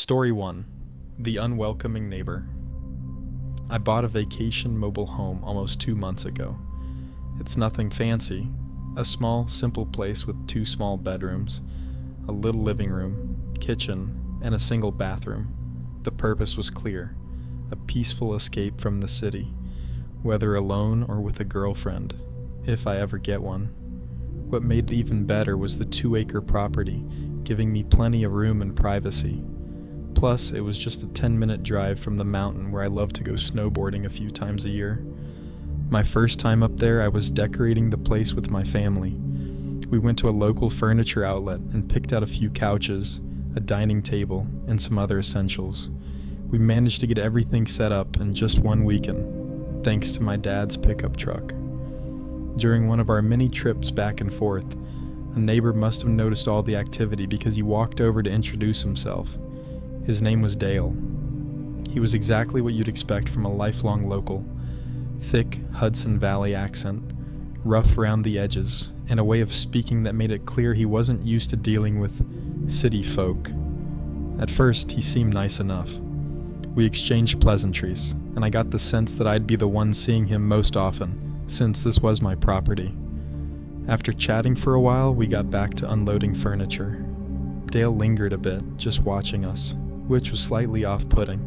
Story 1. The Unwelcoming Neighbor. I bought a vacation mobile home almost 2 months ago. It's nothing fancy. A small, simple place with 2 small bedrooms, a little living room, kitchen, and a single bathroom. The purpose was clear: a peaceful escape from the city, whether alone or with a girlfriend, if I ever get one. What made it even better was the 2-acre property, giving me plenty of room and privacy. Plus, it was just a 10-minute drive from the mountain where I love to go snowboarding a few times a year. My first time up there, I was decorating the place with my family. We went to a local furniture outlet and picked out a few couches, a dining table, and some other essentials. We managed to get everything set up in just one weekend, thanks to my dad's pickup truck. During one of our many trips back and forth, a neighbor must have noticed all the activity because he walked over to introduce himself. His name was Dale. He was exactly what you'd expect from a lifelong local. Thick Hudson Valley accent, rough around the edges, and a way of speaking that made it clear he wasn't used to dealing with city folk. At first, he seemed nice enough. We exchanged pleasantries, and I got the sense that I'd be the one seeing him most often, since this was my property. After chatting for a while, we got back to unloading furniture. Dale lingered a bit, just watching us, which was slightly off-putting.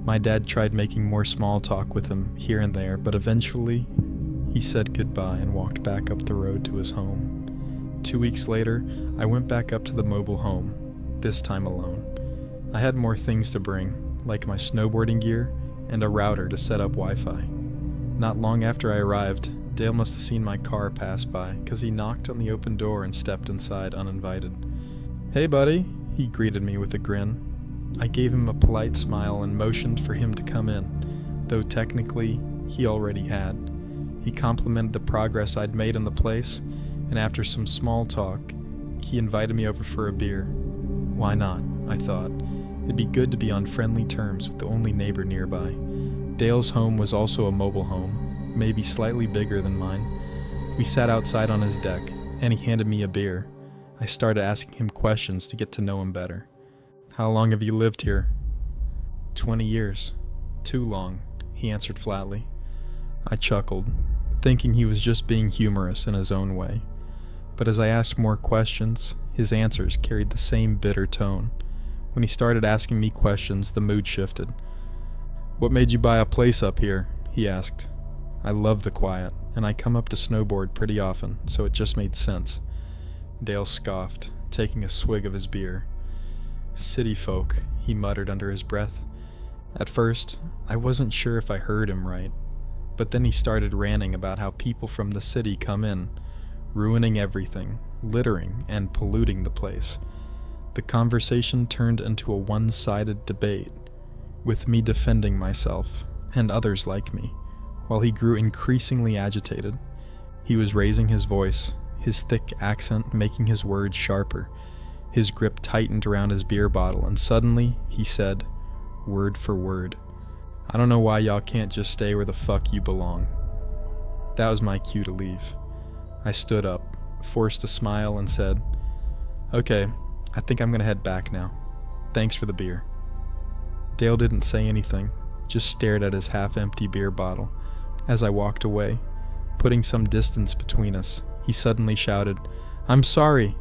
My dad tried making more small talk with him here and there, but eventually he said goodbye and walked back up the road to his home. 2 weeks later, I went back up to the mobile home, this time alone. I had more things to bring, like my snowboarding gear and a router to set up Wi-Fi. Not long after I arrived, Dale must have seen my car pass by, because he knocked on the open door and stepped inside uninvited. "Hey buddy," he greeted me with a grin. I gave him a polite smile and motioned for him to come in, though technically he already had. He complimented the progress I'd made in the place, and after some small talk, he invited me over for a beer. Why not, I thought. It'd be good to be on friendly terms with the only neighbor nearby. Dale's home was also a mobile home, maybe slightly bigger than mine. We sat outside on his deck, and he handed me a beer. I started asking him questions to get to know him better. "How long have you lived here?" 20 years. Too long, he answered flatly. I chuckled, thinking he was just being humorous in his own way. But as I asked more questions, his answers carried the same bitter tone. When he started asking me questions, the mood shifted. "What made you buy a place up here?" he asked. I love the quiet, and I come up to snowboard pretty often, so it just made sense. Dale scoffed, taking a swig of his beer. "City folk," he muttered under his breath. At first, I wasn't sure if I heard him right, but then he started ranting about how people from the city come in, ruining everything, littering, and polluting the place. The conversation turned into a one-sided debate, with me defending myself, and others like me, while he grew increasingly agitated. He was raising his voice, his thick accent making his words sharper. His grip tightened around his beer bottle, and suddenly he said, word for word, "I don't know why y'all can't just stay where the fuck you belong." That was my cue to leave. I stood up, forced a smile, and said, "Okay, I think I'm gonna head back now. Thanks for the beer." Dale didn't say anything, just stared at his half-empty beer bottle. As I walked away, putting some distance between us, he suddenly shouted, "I'm sorry!"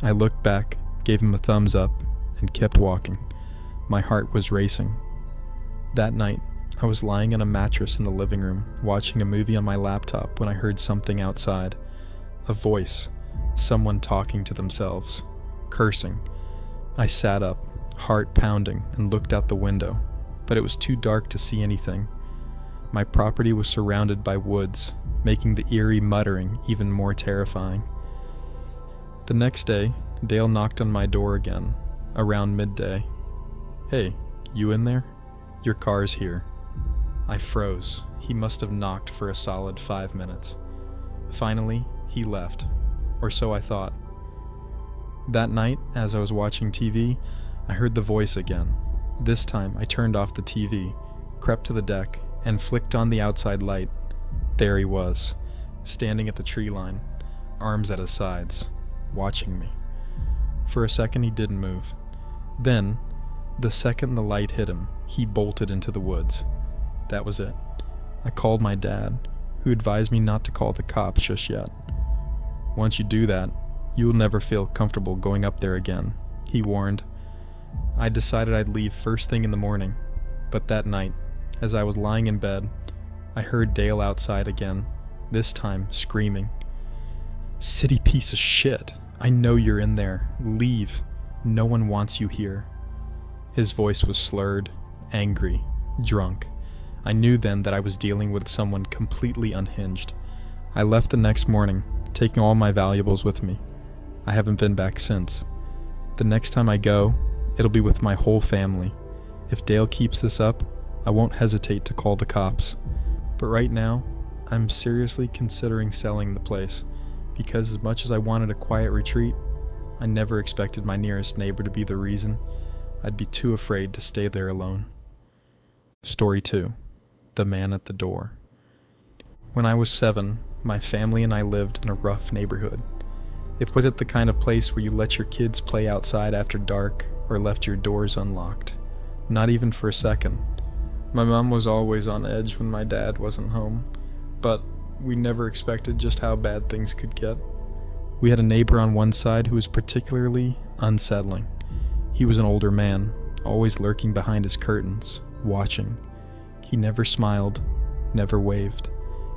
I looked back, gave him a thumbs up, and kept walking. My heart was racing. That night, I was lying on a mattress in the living room, watching a movie on my laptop when I heard something outside. A voice, someone talking to themselves, cursing. I sat up, heart pounding, and looked out the window, but it was too dark to see anything. My property was surrounded by woods, making the eerie muttering even more terrifying. The next day, Dale knocked on my door again, around midday. "Hey, you in there? Your car's here." I froze. He must have knocked for a solid 5 minutes. Finally, he left, or so I thought. That night, as I was watching TV, I heard the voice again. This time, I turned off the TV, crept to the deck, and flicked on the outside light. There he was, standing at the tree line, arms at his sides, watching me. For a second he didn't move. Then, The second the light hit him, he bolted into the woods. That was it. I called my dad, who advised me not to call the cops just yet. Once you do that, you will never feel comfortable going up there again, he warned. I decided I'd leave first thing in the morning, but that night, as I was lying in bed, I heard Dale outside again, this time screaming. "City piece of shit, I know you're in there. Leave. No one wants you here." His voice was slurred, angry, drunk. I knew then that I was dealing with someone completely unhinged. I left the next morning, taking all my valuables with me. I haven't been back since. The next time I go, it'll be with my whole family. If Dale keeps this up, I won't hesitate to call the cops. But right now, I'm seriously considering selling the place, because as much as I wanted a quiet retreat, I never expected my nearest neighbor to be the reason. I'd be too afraid to stay there alone. Story 2. The Man at the Door. When I was 7, my family and I lived in a rough neighborhood. It wasn't the kind of place where you let your kids play outside after dark or left your doors unlocked. Not even for a second. My mom was always on edge when my dad wasn't home, but we never expected just how bad things could get. We had a neighbor on one side who was particularly unsettling. He was an older man, always lurking behind his curtains, watching. He never smiled, never waved.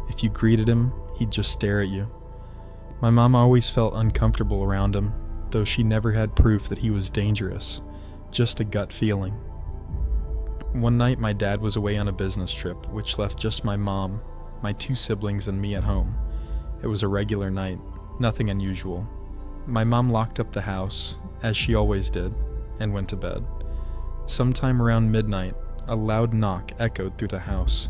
If you greeted him, he'd just stare at you. My mom always felt uncomfortable around him, though she never had proof that he was dangerous, just a gut feeling. One night my dad was away on a business trip, which left just my mom, my 2 siblings, and me at home. It was a regular night, nothing unusual. My mom locked up the house, as she always did, and went to bed. Sometime around midnight, a loud knock echoed through the house.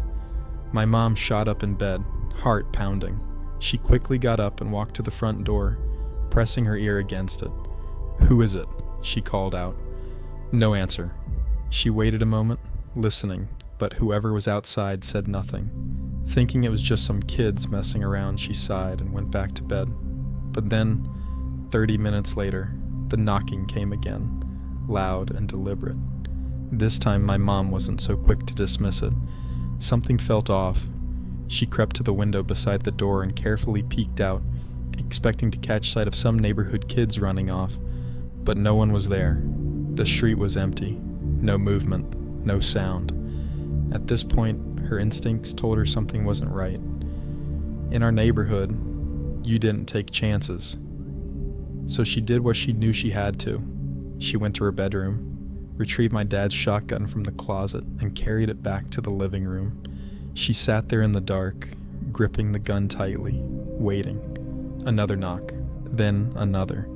My mom shot up in bed, heart pounding. She quickly got up and walked to the front door, pressing her ear against it. "Who is it?" she called out. No answer. She waited a moment, listening, but whoever was outside said nothing. Thinking it was just some kids messing around, she sighed and went back to bed. But then, 30 minutes later, the knocking came again, loud and deliberate. This time my mom wasn't so quick to dismiss it. Something felt off. She crept to the window beside the door and carefully peeked out, expecting to catch sight of some neighborhood kids running off. But no one was there. The street was empty. No movement, no sound. At this point, her instincts told her something wasn't right. In our neighborhood, you didn't take chances. So she did what she knew she had to. She went to her bedroom, retrieved my dad's shotgun from the closet, and carried it back to the living room. She sat there in the dark, gripping the gun tightly, waiting. Another knock, then another.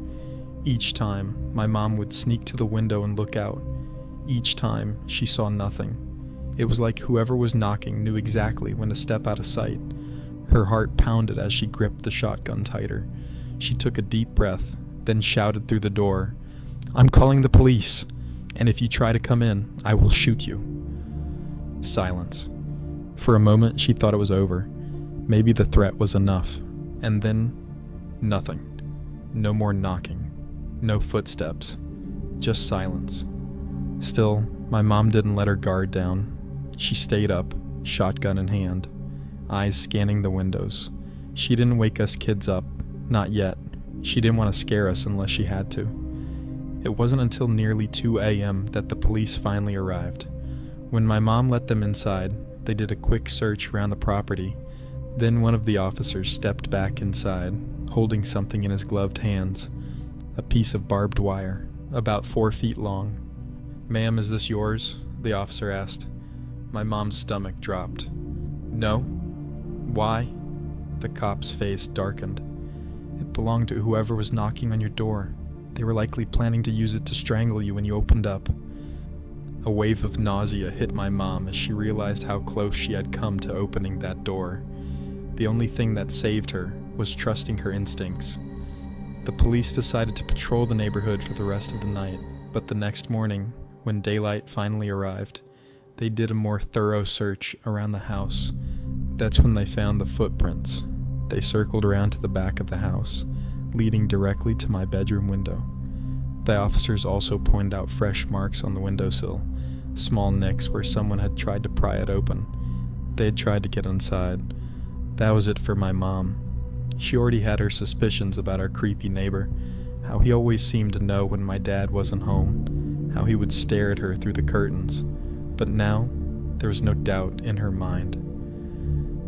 Each time, my mom would sneak to the window and look out. Each time, she saw nothing. It was like whoever was knocking knew exactly when to step out of sight. Her heart pounded as she gripped the shotgun tighter. She took a deep breath, then shouted through the door, "I'm calling the police, and if you try to come in, I will shoot you." Silence. For a moment, she thought it was over. Maybe the threat was enough. And then, nothing. No more knocking. No footsteps. Just silence. Still, my mom didn't let her guard down. She stayed up, shotgun in hand, eyes scanning the windows. She didn't wake us kids up, not yet. She didn't want to scare us unless she had to. It wasn't until nearly 2 a.m. that the police finally arrived. When my mom let them inside, they did a quick search around the property. Then one of the officers stepped back inside, holding something in his gloved hands. A piece of barbed wire, about 4 feet long. "Ma'am, is this yours?" the officer asked. My mom's stomach dropped. "No." "Why?" The cop's face darkened. "It belonged to whoever was knocking on your door. They were likely planning to use it to strangle you when you opened up." A wave of nausea hit my mom as she realized how close she had come to opening that door. The only thing that saved her was trusting her instincts. The police decided to patrol the neighborhood for the rest of the night, but the next morning, when daylight finally arrived, they did a more thorough search around the house. That's when they found the footprints. They circled around to the back of the house, leading directly to my bedroom window. The officers also pointed out fresh marks on the windowsill, small nicks where someone had tried to pry it open. They had tried to get inside. That was it for my mom. She already had her suspicions about our creepy neighbor, how he always seemed to know when my dad wasn't home, how he would stare at her through the curtains. But now, there was no doubt in her mind.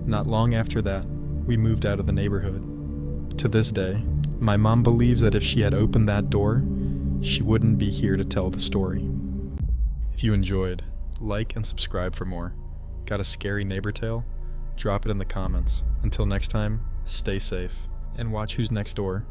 Not long after that, we moved out of the neighborhood. To this day, my mom believes that if she had opened that door, she wouldn't be here to tell the story. If you enjoyed, like and subscribe for more. Got a scary neighbor tale? Drop it in the comments. Until next time, stay safe, and watch Who's Next Door.